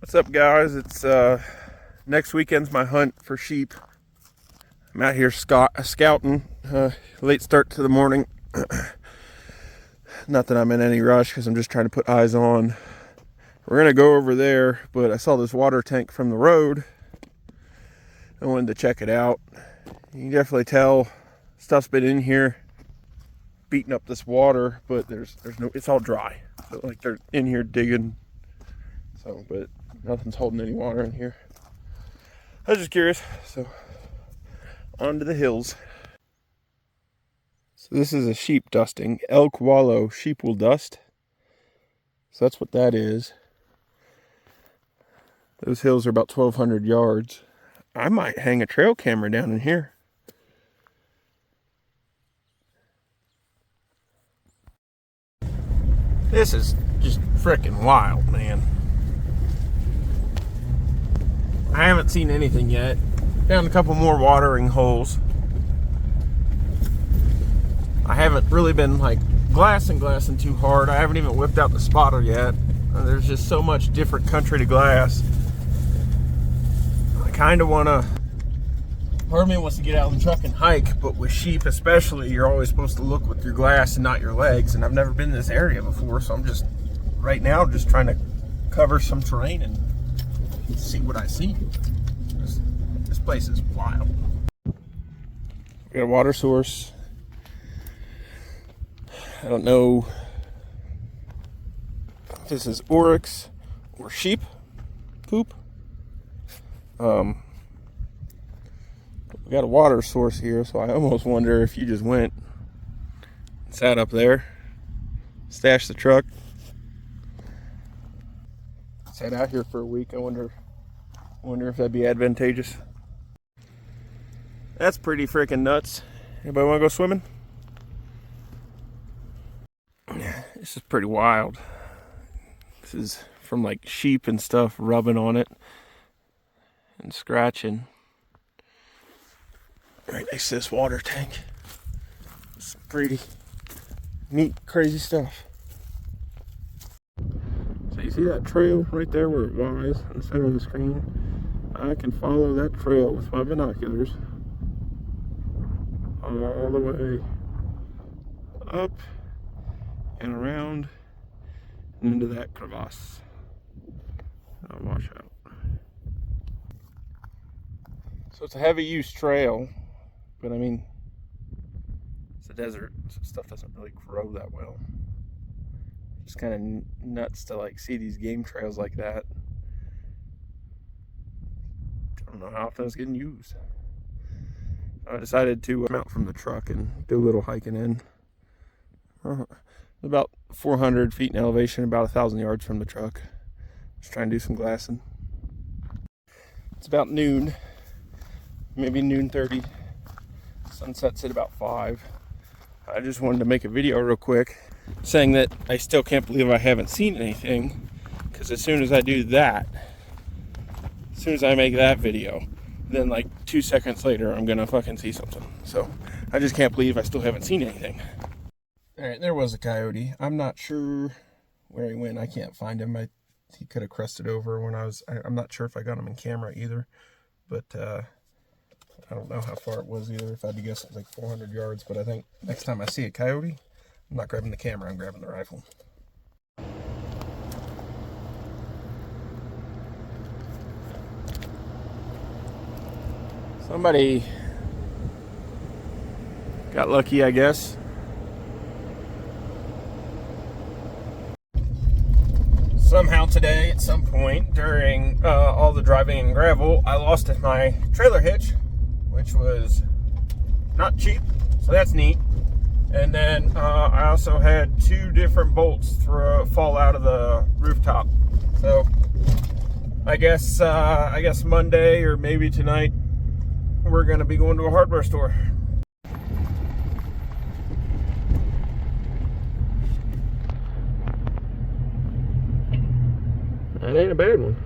What's up, guys? It's next weekend's my hunt for sheep. I'm out here scouting. Late start to the morning. Not that I'm in any rush because I'm just trying to put eyes on. We're gonna go over there, but I saw this water tank from the road. I wanted to check it out. You can definitely tell stuff's been in here beating up this water, but there's no, it's all dry. So like they're in here digging. So, but nothing's holding any water in here. I was just curious. So, on to the hills. So this is a sheep dusting. Elk wallow sheep will dust. So that's what that is. Those hills are about 1,200 yards. I might hang a trail camera down in here. This is just freaking wild, man. I haven't seen anything yet. Found a couple more watering holes. I haven't really been like glassing too hard. I haven't even whipped out the spotter yet. There's just so much different country to glass. I kind of want to, part of me wants to get out in the truck and hike, but with sheep especially, you're always supposed to look with your glass and not your legs. And I've never been in this area before, so I'm just, right now, just trying to cover some terrain and see what I see. This place is wild. We got a water source. I don't know if this is oryx or sheep poop. We got a water source here, so I almost wonder if you just went and sat up there, stashed the truck, sat out here for a week. I wonder if that'd be advantageous. That's pretty freaking nuts. Anybody want to go swimming? This is pretty wild. This is from like sheep and stuff rubbing on it and scratching right next to this water tank. It's pretty neat, crazy stuff. So you see that trail right there where it lies in the center of the screen? I can follow that trail with my binoculars all the way up and around and into that crevasse. I'll wash out. So it's a heavy use trail, but I mean, it's a desert, so stuff doesn't really grow that well. Just kind of nuts to like see these game trails like that. I don't know how often it's getting used. I decided to come out from the truck and do a little hiking in. About 400 feet in elevation, about 1,000 yards from the truck. Just trying to do some glassing. It's about noon, maybe noon 30. Sunset's at about 5. I just wanted to make a video real quick saying that I still can't believe I haven't seen anything, because as soon as I do that, as soon as I make that video, then like 2 seconds later I'm gonna fucking see something. So I just can't believe I still haven't seen anything. All right, there was a coyote. I'm not sure where he went. I can't find him. He could have crested over when I'm not sure if I got him in camera either, but I don't know how far it was either. If I had to guess, it was like 400 yards, but I think next time I see a coyote, I'm not grabbing the camera, I'm grabbing the rifle. Somebody got lucky, I guess. Somehow today, at some point during all the driving in gravel, I lost my trailer hitch, which was not cheap, so that's neat. And then I also had 2 different bolts fall out of the rooftop. So I guess Monday or maybe tonight we're gonna be going to a hardware store. That ain't a bad one.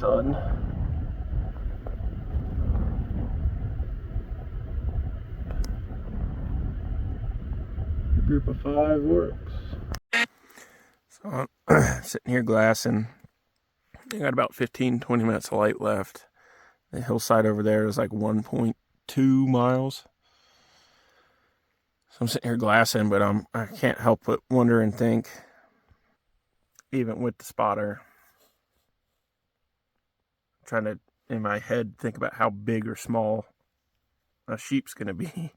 sun. Group of 5 works. So I'm sitting here glassing. I got about 15-20 minutes of light left. The hillside over there is like 1.2 miles. So I'm sitting here glassing, but I can't help but wonder and think, even with the spotter, I'm trying to, in my head, think about how big or small a sheep's going to be.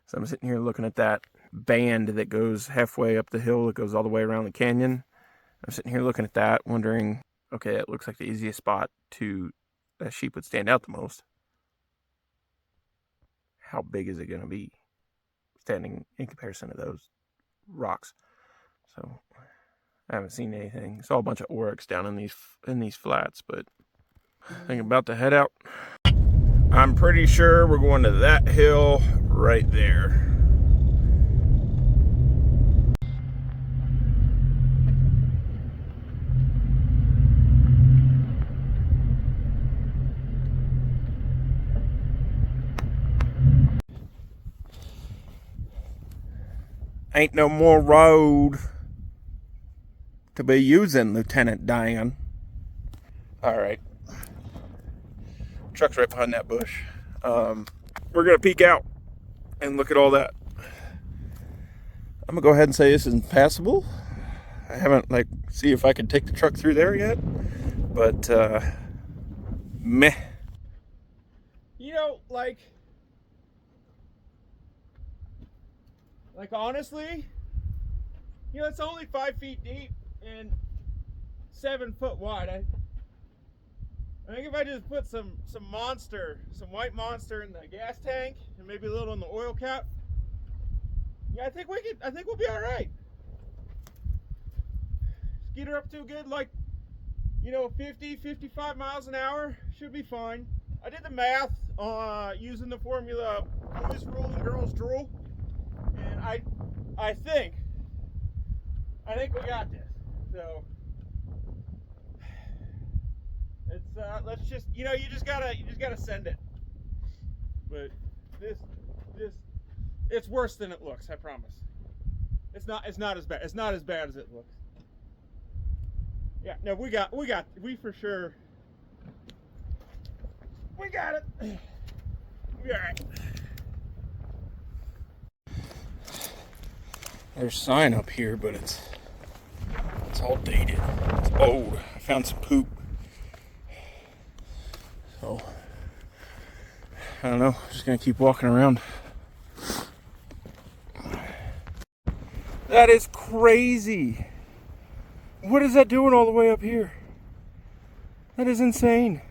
So I'm sitting here looking at that band that goes halfway up the hill, that goes all the way around the canyon. I'm sitting here looking at that, wondering, okay, it looks like the easiest spot to that sheep would stand out the most. How big is it going to be standing in comparison to those rocks? So I haven't seen anything. Saw a bunch of oryx down in these flats, but I think I'm about to head out. I'm pretty sure we're going to that hill right there. Ain't no more road to be using, Lieutenant Dan. All right. Truck's right behind that bush. We're gonna peek out and look at all that. I'm gonna go ahead and say this is passable. I haven't see if I can take the truck through there yet, but meh. You know, like honestly, you know, it's only 5 feet deep and 7 foot wide. I think if I just put some white monster in the gas tank and maybe a little in the oil cap, yeah, I think we'll be all right. Get her up to a good, 50, 55 miles an hour, should be fine. I did the math using the formula boys rule and girls drool, and I think we got this. So it's let's just, you just gotta send it. But this it's worse than it looks, I promise. It's not as bad. It's not as bad as it looks. Yeah, no, we for sure. We got it. We all right. There's a sign up here, but it's all dated. It's old. I found some poop. So I don't know. I'm just gonna keep walking around. That is crazy. What is that doing all the way up here? That is insane.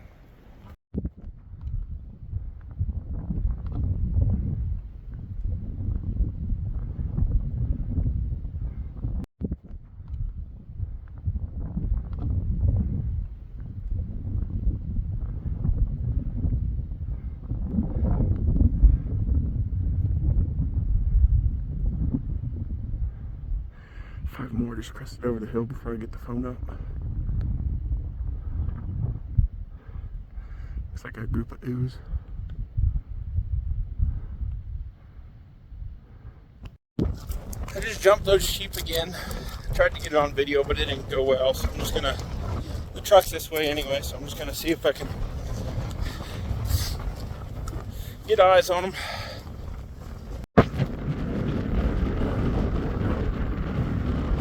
Five more just crested over the hill before I get the phone up. Looks like a group of ewes. I just jumped those sheep again. Tried to get it on video, but it didn't go well. So I'm just gonna, the truck's this way anyway, so I'm just gonna see if I can get eyes on them.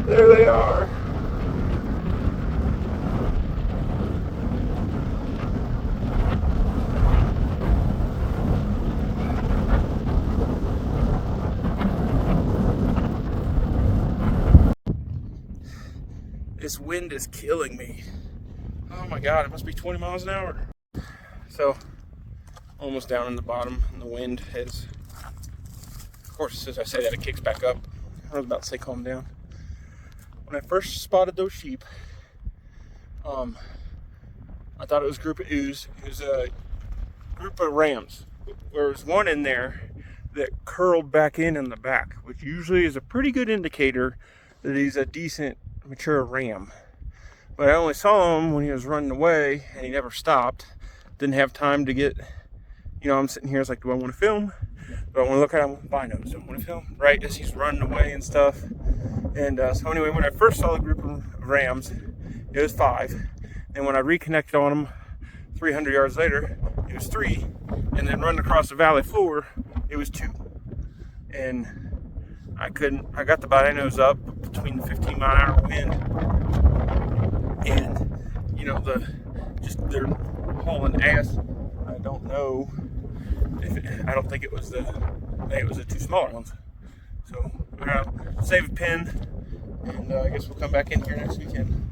There they are. This wind is killing me. Oh my God, it must be 20 miles an hour. So, almost down in the bottom, and the wind has, of course, as I say that, it kicks back up. I was about to say calm down. When I first spotted those sheep, I thought it was a group of ewes. It was a group of rams. There was one in there that curled back in the back, which usually is a pretty good indicator that he's a decent mature ram. But I only saw him when he was running away, and he never stopped. Didn't have time to get, I'm sitting here, it's like, do I want to film? Do I want to look at him with binos? Do I want to film? Right as he's running away and stuff. And so anyway, when I first saw the group of rams, it was 5. And when I reconnected on them 300 yards later, it was 3. And then running across the valley floor, it was 2. And I got the binos up between the 15-mile-an-hour wind and, they're hauling ass. I don't know I don't think it was I think it was the 2 smaller ones. So I'll save a pin, and I guess we'll come back in here next weekend.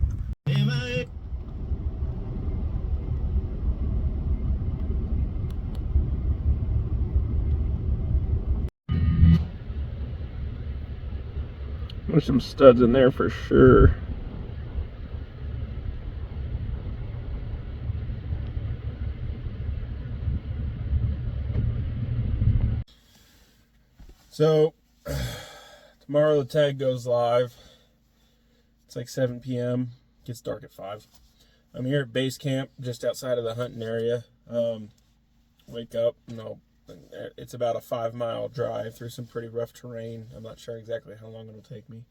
There's some studs in there for sure. So tomorrow the tag goes live. It's like 7 p.m. Gets dark at 5. I'm here at base camp just outside of the hunting area. Wake up, it's about a 5-mile drive through some pretty rough terrain. I'm not sure exactly how long it'll take me.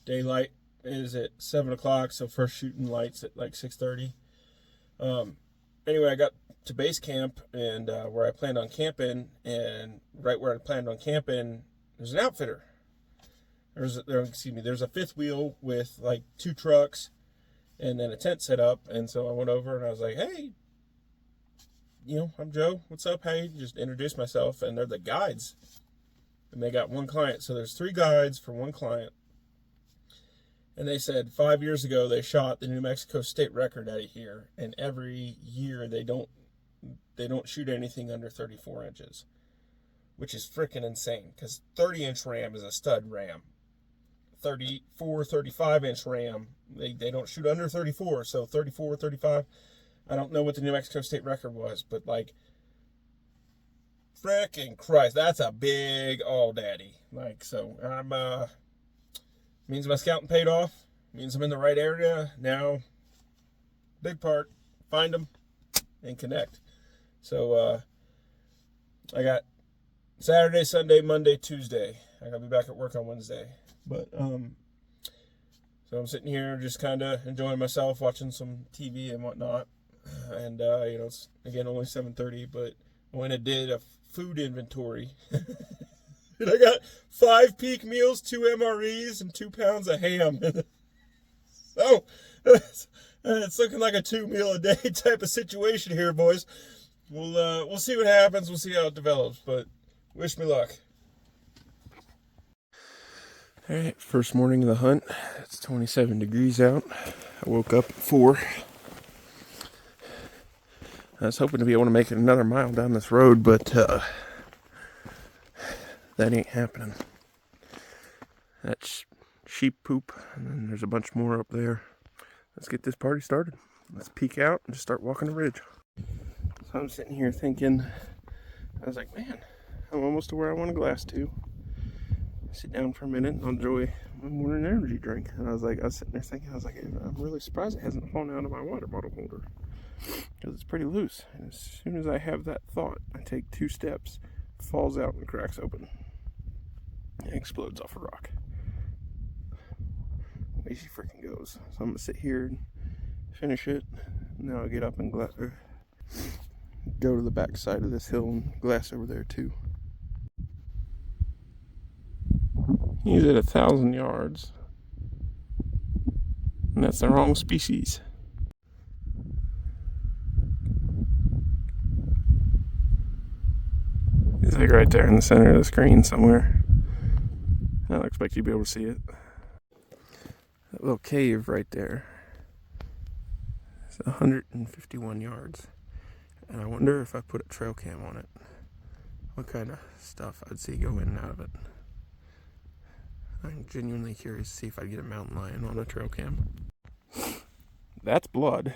Daylight is at 7 o'clock, so first shooting lights at like 6:30. Anyway, I got to base camp, and where I planned on camping, and right where I planned on camping, there's an outfitter. There's a 5th wheel with like 2 trucks and then a tent set up. And so I went over and I was like, hey, I'm Joe. What's up? Hey, just introduced myself. And they're the guides. And they got 1 client. So there's 3 guides for 1 client. And they said 5 years ago they shot the New Mexico state record out of here. And every year they don't shoot anything under 34 inches. Which is freaking insane. Because 30-inch ram is a stud ram. 34, 35-inch ram, they don't shoot under 34, so 34, 35, I don't know what the New Mexico state record was, but like, frickin' Christ, that's a big Aoudaddy. Like, so means my scouting paid off, means I'm in the right area. Now, big part, find them and connect. So I got Saturday, Sunday, Monday, Tuesday. I gotta be back at work on Wednesday. But, so I'm sitting here just kind of enjoying myself, watching some TV and whatnot. And, it's, again, only 7:30, but I went and did a food inventory. And I got 5 peak meals, 2 MREs, and 2 pounds of ham. So, it's looking like a 2-meal-a-day type of situation here, boys. We'll see what happens. We'll see how it develops, but wish me luck. Alright, first morning of the hunt. It's 27 degrees out. I woke up at 4. I was hoping to be able to make it another mile down this road, but that ain't happening. That's sheep poop, and then there's a bunch more up there. Let's get this party started. Let's peek out and just start walking the ridge. So I'm sitting here thinking, I was like, man, I'm almost to where I want to glass to. Sit down for a minute and enjoy my morning energy drink. And I was sitting there thinking, I'm really surprised it hasn't fallen out of my water bottle holder, because it's pretty loose. And as soon as I have that thought, I take 2 steps, it falls out and cracks open. It explodes off a rock. Away she freaking goes. So I'm gonna sit here and finish it. Now I get up and go to the back side of this hill and glass over there too. He's at 1,000 yards. And that's the wrong species. He's like right there in the center of the screen somewhere. I don't expect you to be able to see it. That little cave right there is 151 yards. And I wonder if I put a trail cam on it, what kind of stuff I'd see go in and out of it. I'm genuinely curious to see if I get a mountain lion on a trail cam. That's blood.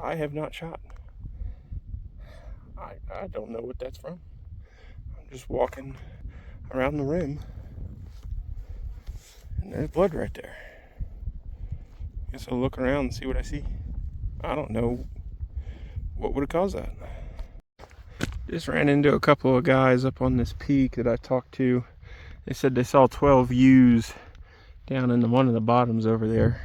I have not shot. I don't know what that's from. I'm just walking around the rim, and there's blood right there. Guess I'll look around and see what I see. I don't know what would have caused that. Just ran into a couple of guys up on this peak that I talked to. They said they saw 12 ewes down in one of the bottoms over there.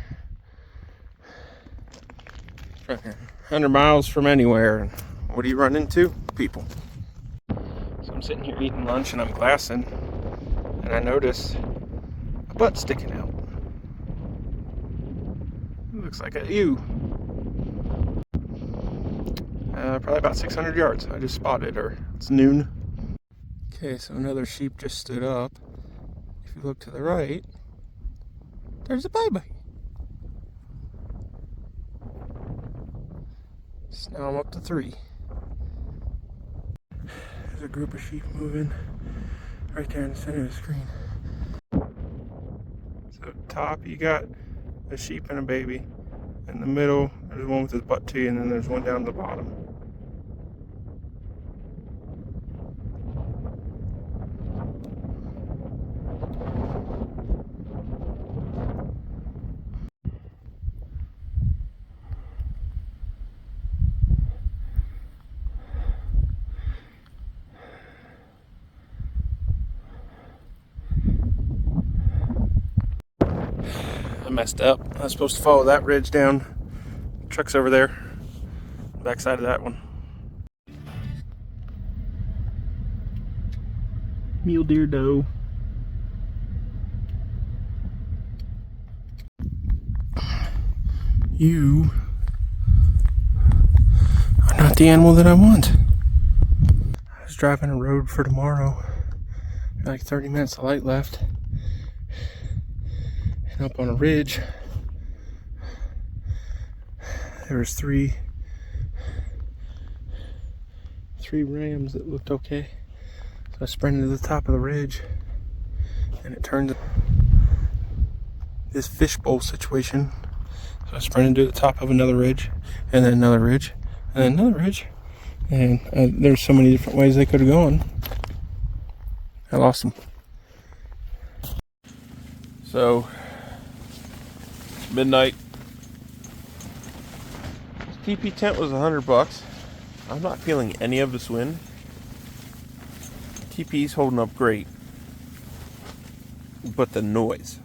100 miles from anywhere. And what do you run into? People. So I'm sitting here eating lunch and I'm glassing, and I notice a butt sticking out. It looks like a ewe. Probably about 600 yards. I just spotted her. It's noon. Okay, so another sheep just stood up. If you look to the right, there's a bye-bye. So now I'm up to 3. There's a group of sheep moving right there in the center of the screen. So at the top you got a sheep and a baby. In the middle there's one with his butt to you, and then there's one down at the bottom. I messed up. I was supposed to follow that ridge down. Truck's over there. Backside of that one. Mule deer doe. You are not the animal that I want. I was driving a road for tomorrow. Like 30 minutes of light left. And up on a ridge, there was three rams that looked okay. So I sprinted to the top of the ridge, and it turned this fishbowl situation. So I sprinted to the top of another ridge, and then another ridge, and then another ridge. And there's so many different ways they could have gone. I lost them. So, midnight. TP tent was $100. I'm not feeling any of this wind. TP's holding up great. But the noise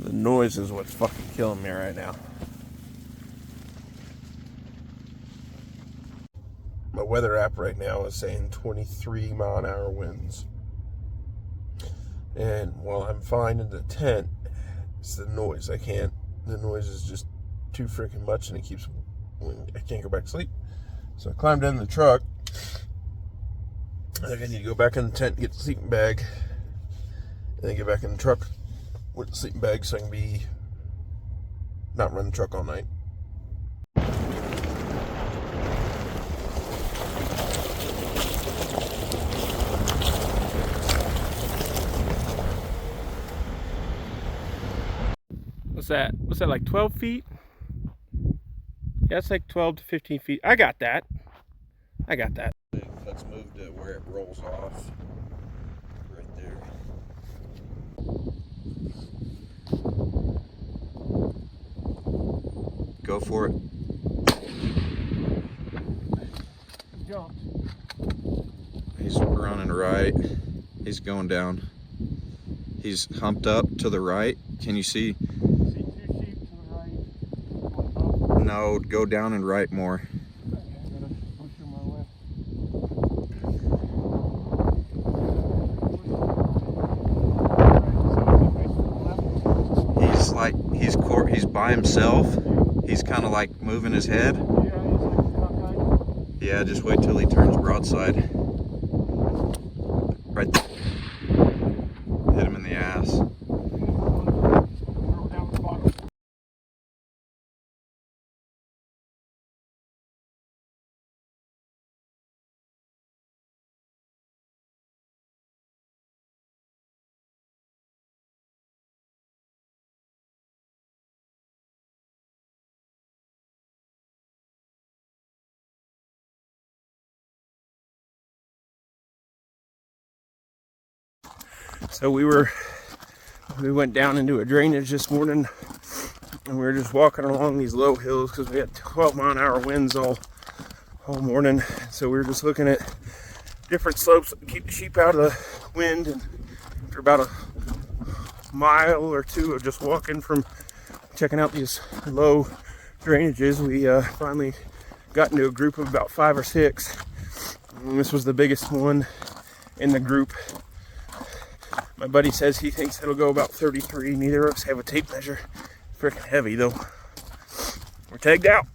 is what's fucking killing me right now. My weather app right now is saying 23 mile an hour winds. And while I'm fine in the tent, it's the noise. The noise is just too freaking much, and I can't go back to sleep. So I climbed in the truck. I think I need to go back in the tent and get the sleeping bag, and then get back in the truck with the sleeping bag so I can not run the truck all night. What's that, like 12 feet? Yeah, it's like 12 to 15 feet. I got that. Let's move to where it rolls off. Right there. Go for it. Jumped. He's running right. He's going down. He's humped up to the right. Can you see? See 2 sheep to the right. No, go down and right more. Okay, I gotta push through my way. He's by himself. He's kind of like moving his head. Yeah, just wait till he turns broadside. Right there. Hit him in the ass. So we went down into a drainage this morning and we were just walking along these low hills because we had 12-mile-an-hour winds all morning. So we were just looking at different slopes to keep the sheep out of the wind. And for about a mile or two of just walking from checking out these low drainages, we finally got into a group of about 5 or 6. And this was the biggest one in the group. My buddy says he thinks it'll go about 33. Neither of us have a tape measure. Freaking heavy though. We're tagged out.